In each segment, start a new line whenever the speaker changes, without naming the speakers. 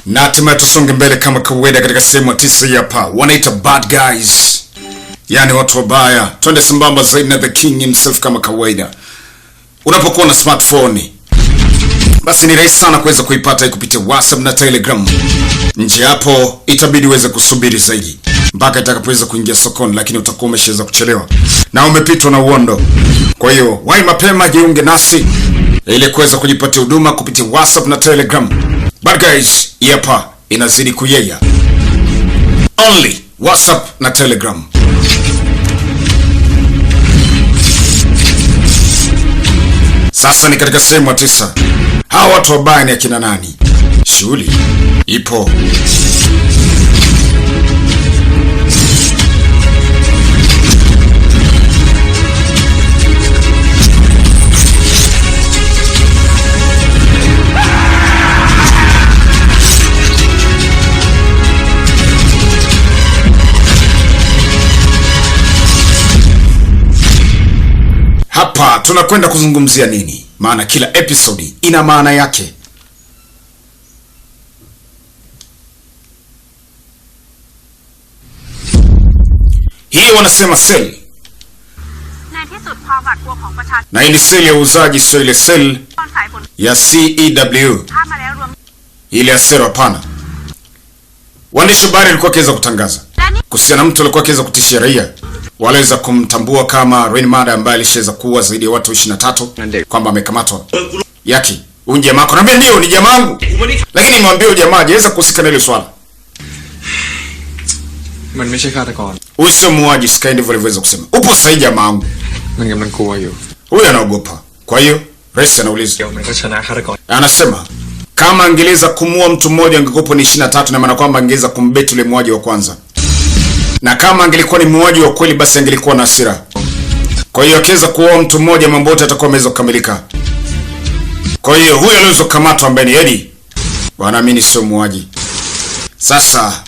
Na hatimaye tusonge mbele kama kawaida katika sehemu ya 9 hapa. Wanaita bad guys, yani watu wabaya. Twende sambamba zaidi na the king himself kama kawaida. Unapokuwa na smartphone, basi ni rahisi sana kuweza kuipata kupitia WhatsApp na Telegram. Nje hapo itabidi uweze kusubiri zaidi mpaka itakapoweza kuingia sokoni, lakini utakuwa umeshaweza kuchelewa na umepitwa na uondo. Kwa hiyo wahi mapema, jiunge nasi ili kuweza kujipatia huduma kupitia WhatsApp na Telegram. But guys, hapa inazidi kuyeyya. Only WhatsApp na Telegram. Sasa ni katika sehemu ya 9. Hawa watu wabaya ni akina nani? Shughuli ipo. Hapa tunakwenda kuzungumzia nini? Maana kila episode ina maana yake. Hii wanasema sell. Na hii ni sell ya uuzaji, sio ile sell ya CEW. Ile ya sero hapana. Waandishi habari walikuwa kiweza kutangaza kuhusiana na mtu alikuwa kiweza kutishia raia. Waliweza kumtambua kama Rain Mada ambaye alishaweza kuua zaidi ya watu 23, kwamba amekamatwa. Yaki, huyu jamaa anambia ndio ni jamaa wangu. Lakini mwambie jamaa hajaweza kuhusika na ile swala. Huyu sio muuaji, sky ndivyo alivyoweza kusema. Upo sahihi jamaa wangu. Huyu anaogopa. Kwa hiyo Rais anauliza. Anasema kama angeweza kumua mtu mmoja angekopo ni 23, na maana kwamba angeweza kumbeti yule muuaji wa kwanza. Na kama angelikuwa ni muuaji wa kweli basi angelikuwa na hasira. Kwa hiyo akiweza kuoa mtu mmoja mambo yote atakuwa ameweza kukamilika. Kwa hiyo huyo aliweza kukamatwa ambaye ni Eddie, wanaamini sio muuaji. Sasa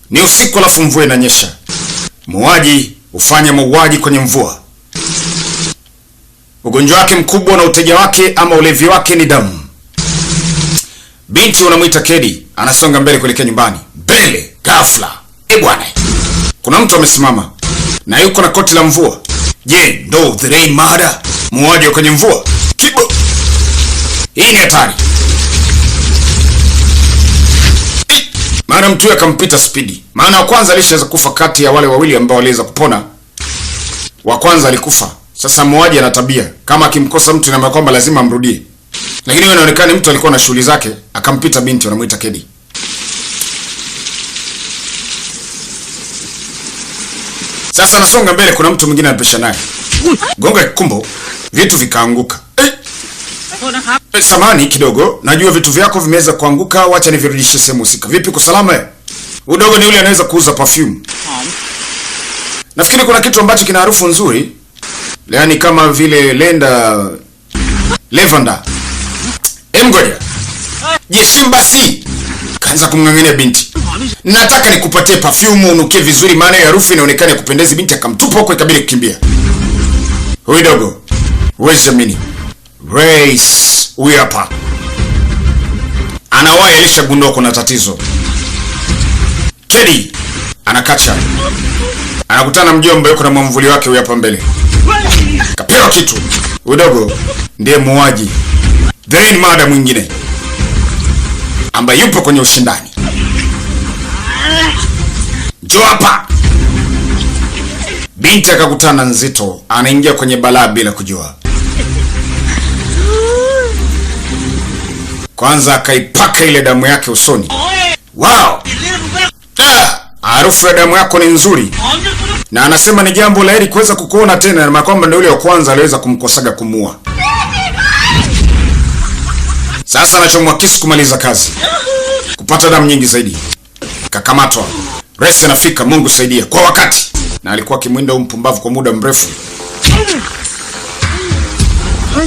ni usiku alafu mvua inanyesha. Muuaji hufanya mauaji kwenye mvua. Ugonjwa wake mkubwa na uteja wake ama ulevi wake ni damu. Binti wanamuita Kedi anasonga mbele kuelekea nyumbani. Mbele ghafla, bwana, kuna mtu amesimama na yuko na koti la mvua. Je, ndo the Rain Mada, muuaji kwenye mvua? Kibo, hii ni hatari. Maana mtu akampita spidi. Maana wa kwanza alishaweza kufa kati ya wale wawili ambao waliweza kupona. Wa kwanza alikufa. Sasa muuaji ana tabia kama akimkosa mtu na kwamba lazima amrudie. Lakini wewe inaonekana mtu alikuwa na shughuli zake, akampita binti wanamuita Kedi. Sasa nasonga mbele, kuna mtu mwingine anapesha naye. Gonga kumbo, vitu vikaanguka. Samani kidogo, najua vitu vyako vimeweza kuanguka, wacha nivirudishe sehemu husika. Vipi kwa salama? Udogo ni yule anaweza kuuza perfume. Nafikiri kuna kitu ambacho kina harufu nzuri. Yaani kama vile lavender. Ngoja. Jeshim basi. Kaanza kumng'ang'ania binti. Nataka nikupatie perfume unukie vizuri, maana ya harufu inaonekana ya kupendeza. Binti akamtupa huko, ikabidi kukimbia. Huyu dogo, where's Jamini? Race, huyu hapa. Anawahi alishagundua kuna tatizo. Kedi anakacha. Anakutana mjomba yuko na mwamvuli wake huyu hapa mbele. Kapewa kitu. Huyu dogo ndiye muuaji, the Rain Mada mwingine ambaye yupo kwenye ushindani. Njoo hapa. Binti akakutana nzito, anaingia kwenye balaa bila kujua. Kwanza akaipaka ile damu yake usoni. Wow! Harufu ya damu yako ni nzuri. Na anasema ni jambo la heri kuweza kukuona tena, na kwamba ndio yule wa kwanza aliweza kumkosaga kumua. Sasa anachomwa kisu kumaliza kazi, kupata damu nyingi zaidi. Kakamatwa. Resi anafika, Mungu saidia, kwa wakati. Na alikuwa kimwinda mpumbavu kwa muda mrefu.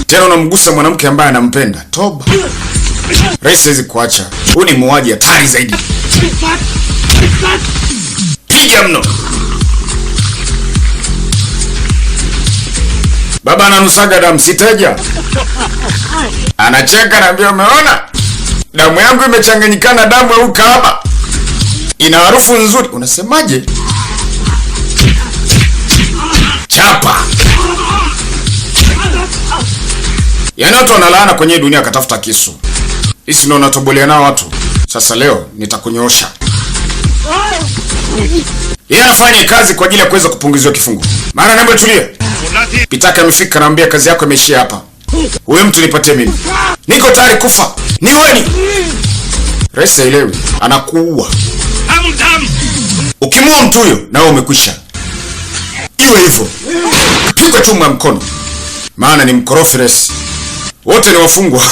Tena unamgusa mwanamke ambaye anampenda. Toba. Resi hizi kuacha. Huyu ni muuaji hatari zaidi. Piga mno. Baba ananusaga damu siteja. Anacheka na mbio, umeona? Damu yangu imechanganyikana damu ya ukahaba. Ina harufu nzuri. Unasemaje? Chapa. Yaani watu wanalaana kwenye dunia katafuta kisu. Hisi ndio natobolea nao watu. Sasa leo nitakunyoosha. Yeye anafanya kazi kwa ajili ya kuweza kupunguzwa kifungo. Maana naomba tulia. Pitaka amefika, naambia kazi yako imeishia hapa. Wewe mtu nipatie mimi. Niko tayari kufa. Niweni. Resa elewi, anakuua. Ukimua mtu huyo na wewe umekwisha. Iwe hivyo. Pigwa chuma ya mkono. Maana ni mkorofi Resi. Wote ni wafungwa.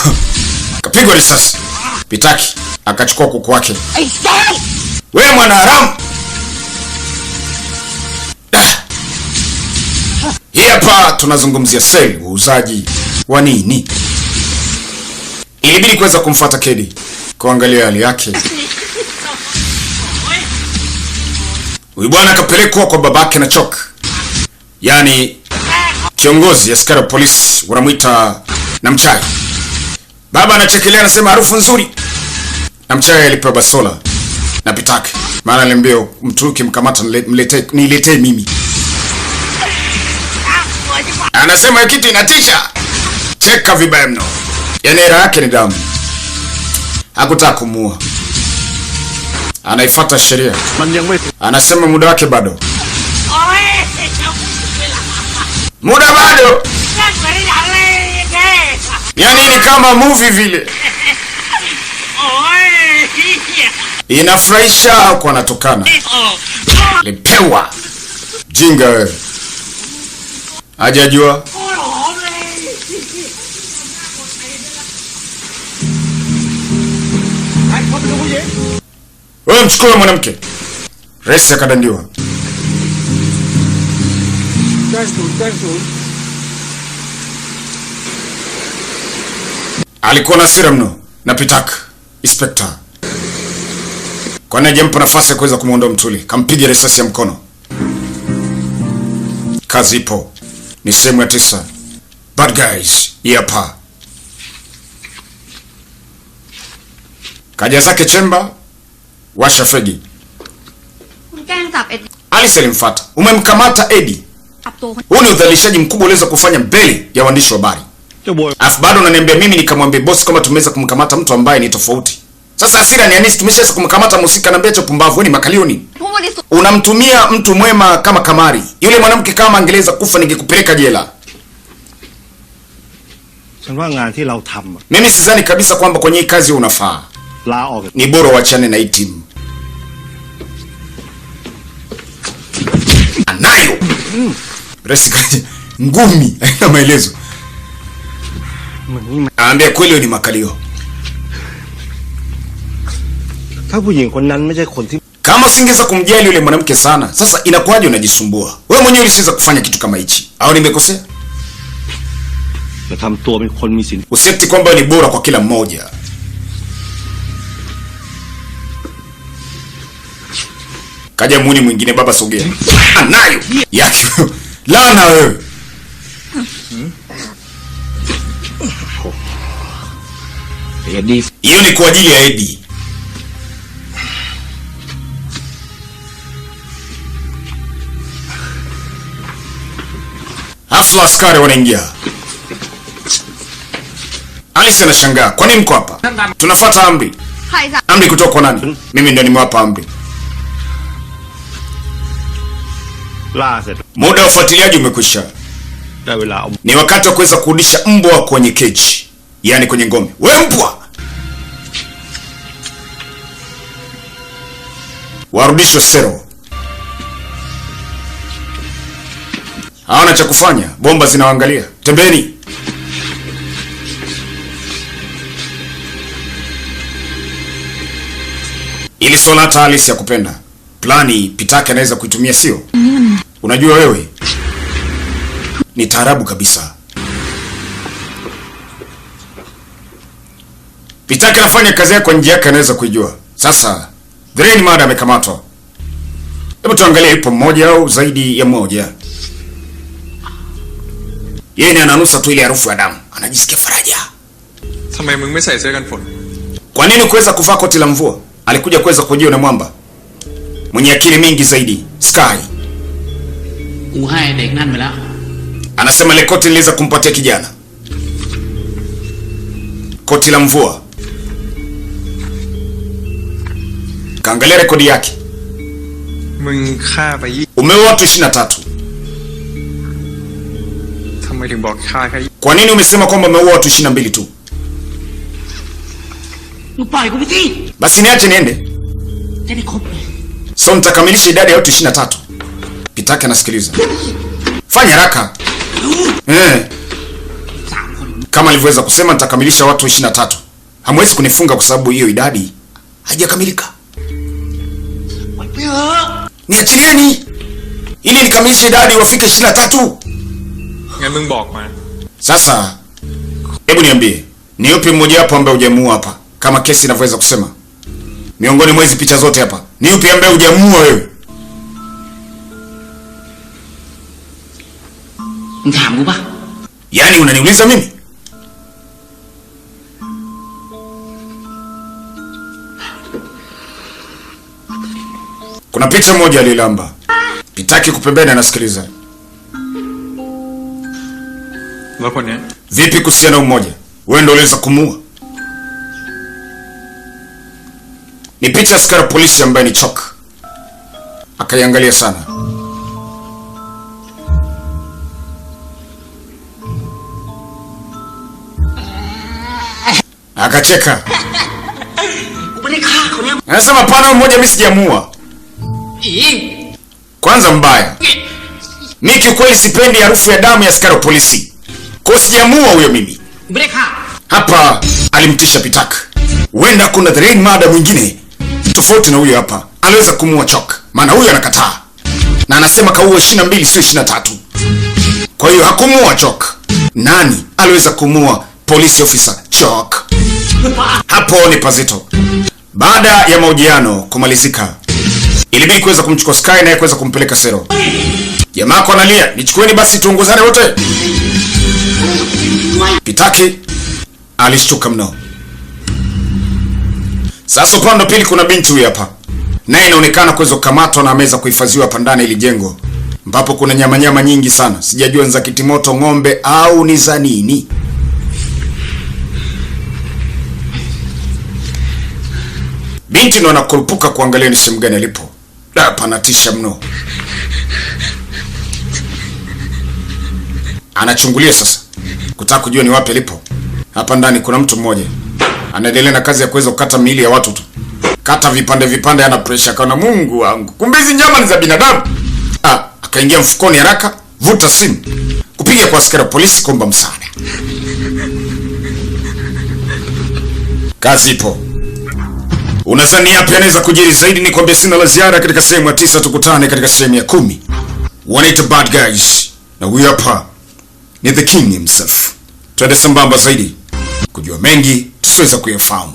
Kapigwa risasi. Pitaki akachukua kuku wake. Wewe mwana haramu. Hii hapa tunazungumzia seli, uuzaji wa nini. Ilibidi kuweza kumfuata Kedi kuangalia hali yake. Huyu bwana akapelekwa kwa babake na Chok. Yaani kiongozi askari wa polisi wanamuita Namchai. Baba anachekelea anasema harufu nzuri. Namchai alipewa basola na Pitaki. Maana aliambia mtu ukimkamata niletee mimi. Anasema kitu inatisha. Cheka vibaya mno. Yaani era yake ni damu. Hakutaka kumuua. Anaifuata sheria. Anasema muda wake bado. Muda bado. Yaani ni kama movie vile. Inafurahisha kwa natokana. Lipewa. Jinga wewe. Hajajua. Wewe mchukue mwanamke. Resi akadandiwa. Alikuwa na hasira mno na Pitaki Inspector. Kwa nini hajampa nafasi ya kuweza kumuondoa mtuli? Kampiga risasi ya mkono. Kazi ipo. Ni sehemu ya 9. Bad guys, hapa. Kaja zake chemba, washa fegi. Alice alimfuata. Umemkamata Eddie. Huu ni udhalilishaji mkubwa uliweza kufanya mbele ya waandishi wa habari. Afu bado unaniambia mimi nikamwambia boss kama tumeweza kumkamata mtu ambaye ni tofauti. Sasa hasira ni anisi tumeshaweza kumkamata mhusika na mbecho pumbavu ni makalioni. Unamtumia mtu mwema kama kamari. Yule mwanamke kama angeleza kufa ningekupeleka jela. Mimi sidhani kabisa kwamba kwenye hii kazi unafaa. Ni bora uachane na hii timu. Anayo. Resi ngumi haina maelezo. Aambia kweli ni makalio. Kama usingeweza kumjali yule mwanamke sana, sasa inakuwaje unajisumbua? Wewe mwenyewe ulisiweza kufanya kitu kama hichi. Au nimekosea? Usieti kwamba ni bora kwa kila mmoja. Kaja muni mwingine baba sogea. Anayo. Yaki. Lana wewe. Hiyo ni kwa ajili ya Eddie. Hafla askari wanaingia. Alice anashangaa. Kwa nini mko hapa? Tunafuata amri. Amri kutoka kwa nani? Mimi ndio nimewapa amri. Muda wa ufuatiliaji umekwisha. Ni wakati wa kuweza kurudisha mbwa kwenye cage. Yaani kwenye ngome. Wewe mbwa! Warudishwe sero. Hawana cha kufanya, bomba zinawaangalia. Tembeni. Ili swala hata Alice ya kupenda. Plani Pitaki anaweza kuitumia sio? Unajua wewe ni taarabu kabisa. Pitaki anafanya kazi yake kwa njia yake anaweza kuijua. Sasa Drain Mada amekamatwa. Hebu tuangalie ipo mmoja au zaidi ya mmoja. Yeye ananusa tu ile harufu ya damu. Anajisikia faraja. Kwa nini kuweza kuvaa koti la mvua? Alikuja kuweza kujua na mwamba mwenye akili mingi zaidi, Sky. Anasema ile koti niliweza kumpatia kijana. Koti la mvua. Kaangalia rekodi yake. Umeua watu 23. Kwa nini umesema kwamba umeua watu 22 tu? Basi niache niende. So nitakamilisha idadi ya watu 23. Pitake anasikiliza. Fanya haraka. Kama alivyoweza kusema nitakamilisha watu 23. Hamwezi kunifunga kwa sababu hiyo idadi haijakamilika. Niachilieni ili nikamilishe idadi wafike 23. Sasa hebu niambie, ni yupi mmoja wapo ambaye hujamuua hapa? Kama kesi inavyoweza kusema. Miongoni mwa hizo picha zote hapa, ni yupi ambaye hujamuua wewe? Yaani unaniuliza mimi? Kuna picha moja alilamba. Pitaki kupembeni anasikiliza. Vipi kuhusiana mmoja? Wewe ndio uliweza kumuua? Ni picha askari polisi ambaye ni Chok. Akaiangalia sana. Akacheka. Anasema pana mmoja mimi sijamuua. Kwanza mbaya. Mimi kiukweli sipendi harufu ya damu ya askari polisi. Kwa sijamuua huyo mimi. Hapa alimtisha Pitaka. Huenda kuna the rain mada mwingine tofauti na huyo hapa. Aliweza kumuua Chok. Maana huyo anakataa. Na anasema kaua 22 sio 23. Kwa hiyo hakumuua Chok. Nani aliweza kumuua police officer Chok? Hapo ni pazito. Baada ya mahojiano kumalizika, ilibidi kuweza kumchukua Sky na kuweza kumpeleka sero. Jamaa kwa analia, nichukueni basi tuongozane wote. Pitaki alishtuka mno. Sasa upande wa pili kuna binti huyu hapa. Naye inaonekana kuweza kukamatwa na ameweza kuhifadhiwa hapa ndani ili jengo. Ambapo kuna nyama nyingi sana. Sijajua ni za kitimoto, ng'ombe au ni za nini. Binti ndo anakurupuka kuangalia ni sehemu gani alipo. Da, panatisha mno. Anachungulia sasa kutaka kujua ni wapi alipo. Hapa ndani kuna mtu mmoja anaendelea na kazi ya kuweza kukata miili ya watu tu. Kata vipande ana pressure kana Mungu wangu. Kumbe hizi nyama ni za binadamu. Akaingia mfukoni haraka, vuta simu. Kupiga kwa askari polisi kuomba msaada. Kazi ipo. Unadhani yapi anaweza kujiri zaidi? Ni kwambia sina la ziada katika sehemu ya 9, tukutane katika sehemu ya 10. Wanaita Bad Guys. Na huyu hapa ni the king himself. Twende sambamba zaidi kujua mengi tusiweza kuyafahamu.